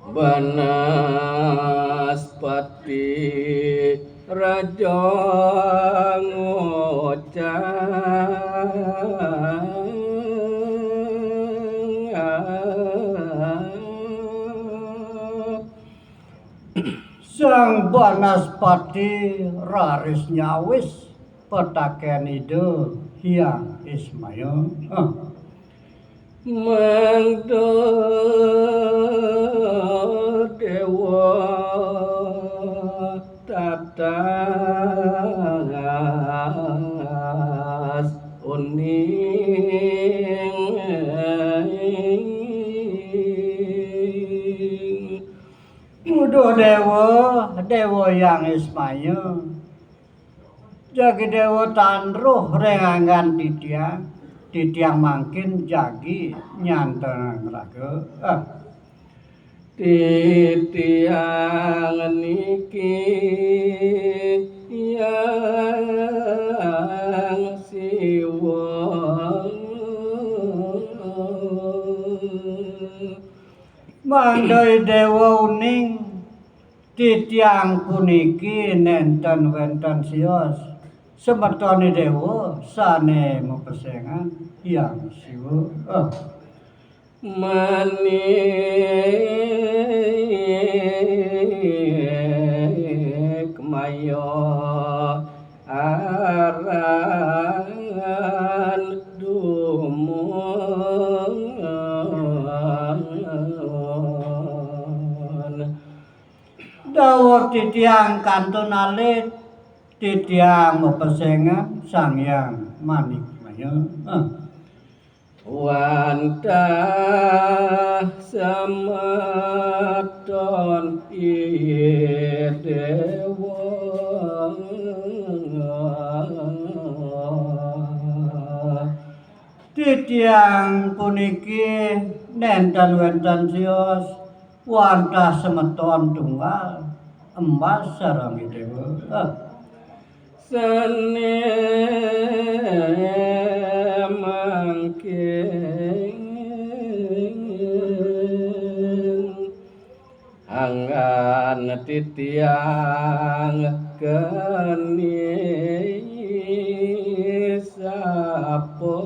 Banaspati Raja ngocang Sang Banaspati raris nyawis petaken ide Hyang Ismaya. Mangdo dewa tatas uning Udo dewa Hyang Ismaya. Jagi dewa tanruh rengangan titiang mangkin jagi nyanten raga. titiang niki yang siwa Mandai dewa uning titiang puniki nenten wenten sios semertone dewa sane mepesengan Hyang Siwa. Manik mayo aran dumun Dawuh titiang kantun alit titiang mepesengan Sang Hyang Manikmaya. Wantah samaton dewa Titiang puniki nenten wenten sios wantah semeton tunggal embas sareng dewa. Sene mangking angan titiang geni sapo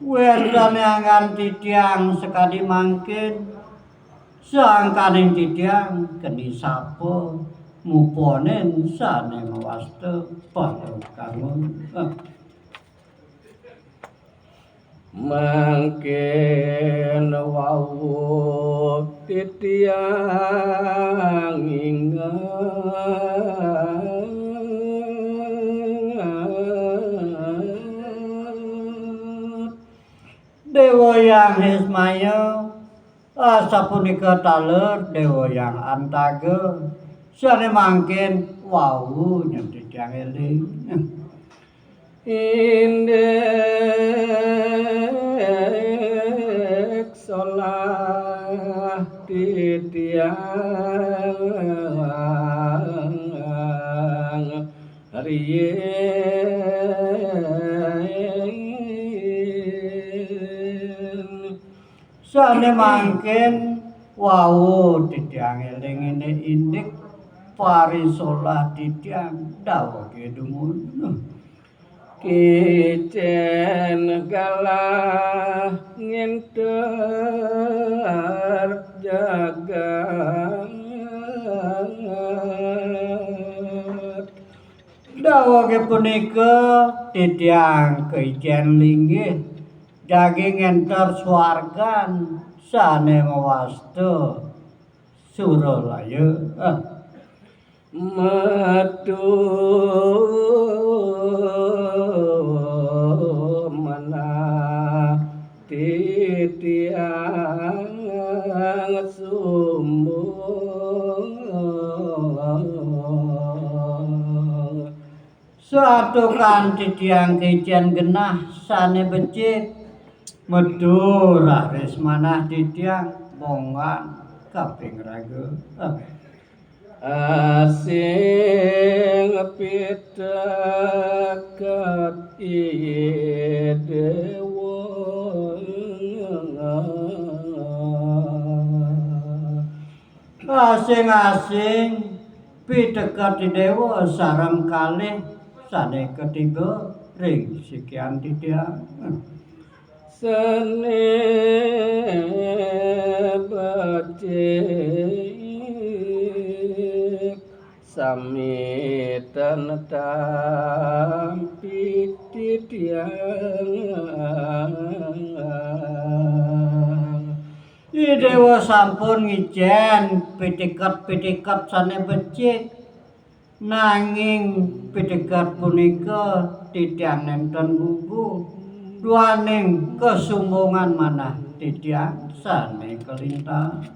Wentane angan titiang sekadi mangkin sangkaning titiang geni sapa muponen sane mewasta pangkangun. Mangken wau titiang ingat Dewa Hyang Ismaya sapunika taler dewa Hyang Antaga sane mangkin wau nyentih titiang eling. indek solah titiang rien Sane mangkin wau titiang eling indik parisolah titiang dawuh kedumun. Kicen galah nginter jagat Dawuh punika titiang keijen linggih daging enter swargan sane mewasta Suralaya. metu manah titiang sumbung Suatukan titiang keijen genah sane becik metu raris manah titiang mongan kaping raga. asing pitaket iye dewa asing-asing pitekat dewa sareng kalih sane ketiga ring sekian titiang sene becik sami tampi titiang dewa sampun ngijen pitikat-pitikat sane becik nanging pitikat punika titiang nenten gugu duaning kesumbungan manah titiang sane kelintang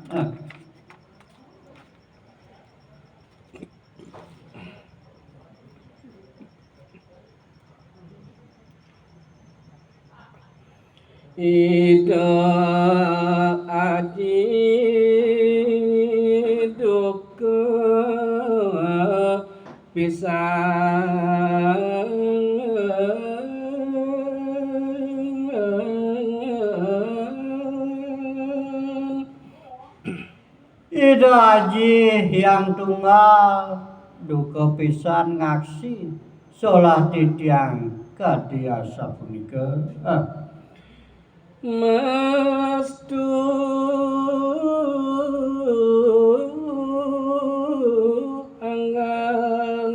ida aji duka pisan ida aji yang tunggal duka pisan ngaksi solah titiang kadiasa punika mestu anggan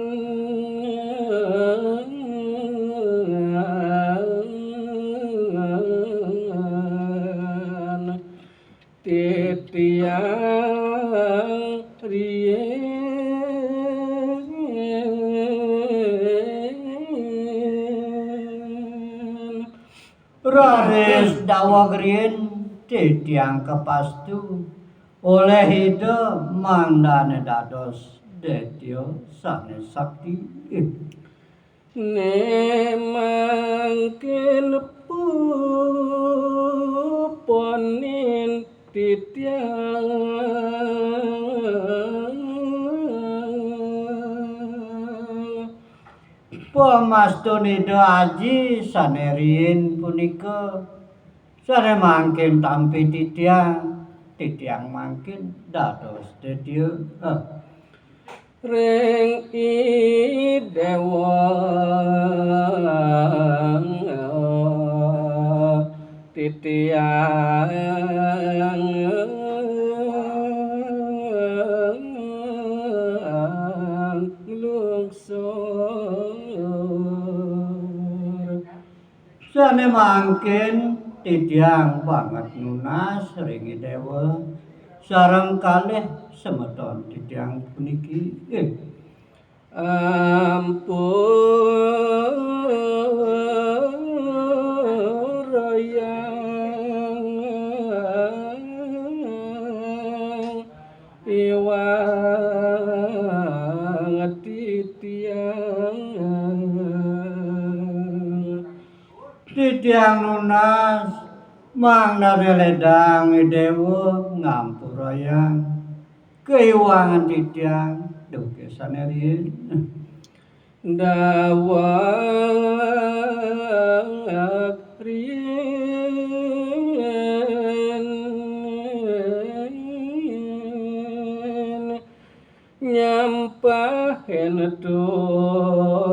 titiang raris dawa grien titiang kepastu oleh ida mandane dados detya sane sakti ne mangkin puponin titiang pamastun ida aji sane riyin punika sane mangkin tampi titiang mangkin dados detya ring dewa titiang lungsur sane mangkin titiang banget nunas ring dewa sareng kalih semeton titiang puniki ampurayang iwang titiang nunas mangnare ledang dewa ngampurayang keiwangan titiang duke sane riyin dawang riyen nyampahen tutur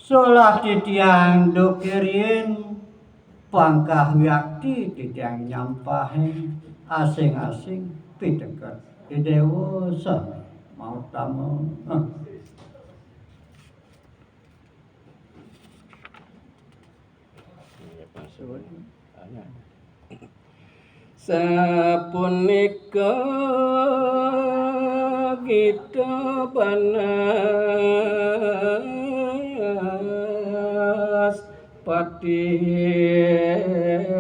solah titiang duke riyin pangkah wiakti titiang nyampahe asing-asing pitekat dewa sane mautama sapunika kita panas pati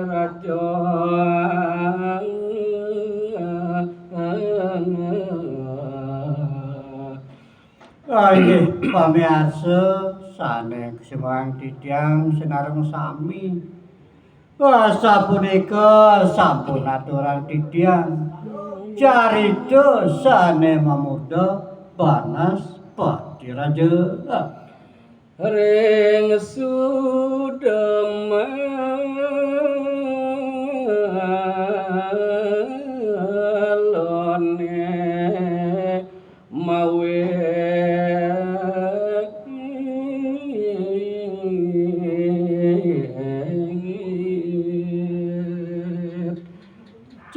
raja inggih pamiarsa sane semang titiang sinareng sami sapunika sampun aturan titiang carita sane mamuda banas Pati raja ring sudemelone mawe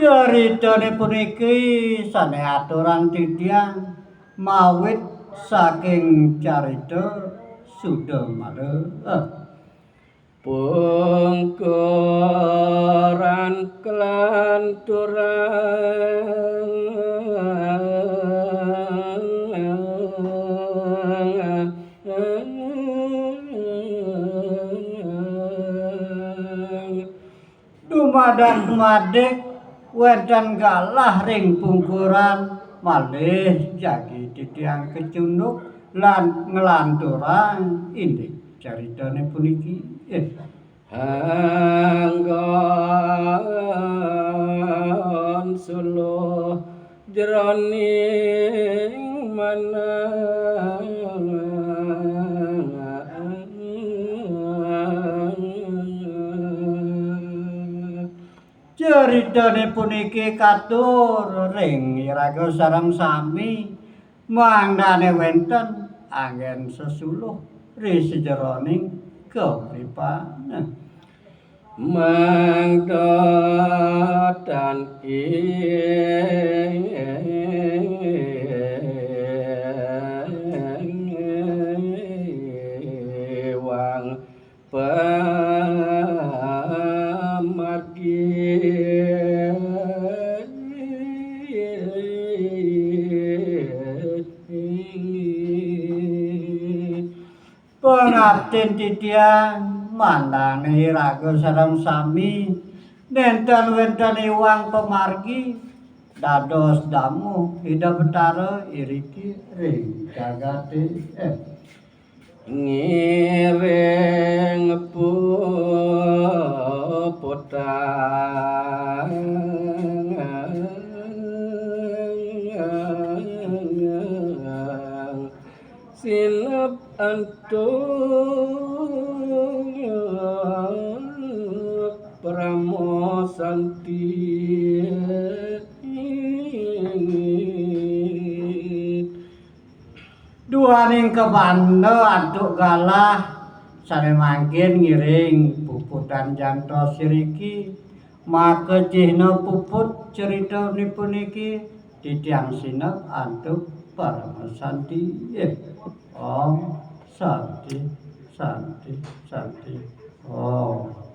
Ceritane puniki sane aturan titiang mawit saking carita Sudamala. pungkuran kelanturan Dumadan madik wonten galah ring pungkuran malih jagi titiang kecunduk lan nglanturan indik caritane puniki. Anggon suluh jroning Ceritane puniki katur ring iraga sareng sami mangdane wenten anggen sesuluh ri sejeroning kauripan. mangdotan iwang pamargi Pangabten titiang mandane iraga sareng sami nenten wenten iwang pemargi dados damu ida betara iriki ring jagate. ngiring puputang sinep antuk pramosanti Duaning kebanda antuk galah sane mangkin ngiring puputan jantos siriki maka cihna puput cerita puniki titiang sinep antuk Paramasanti. Om Santi Santi Santi. Om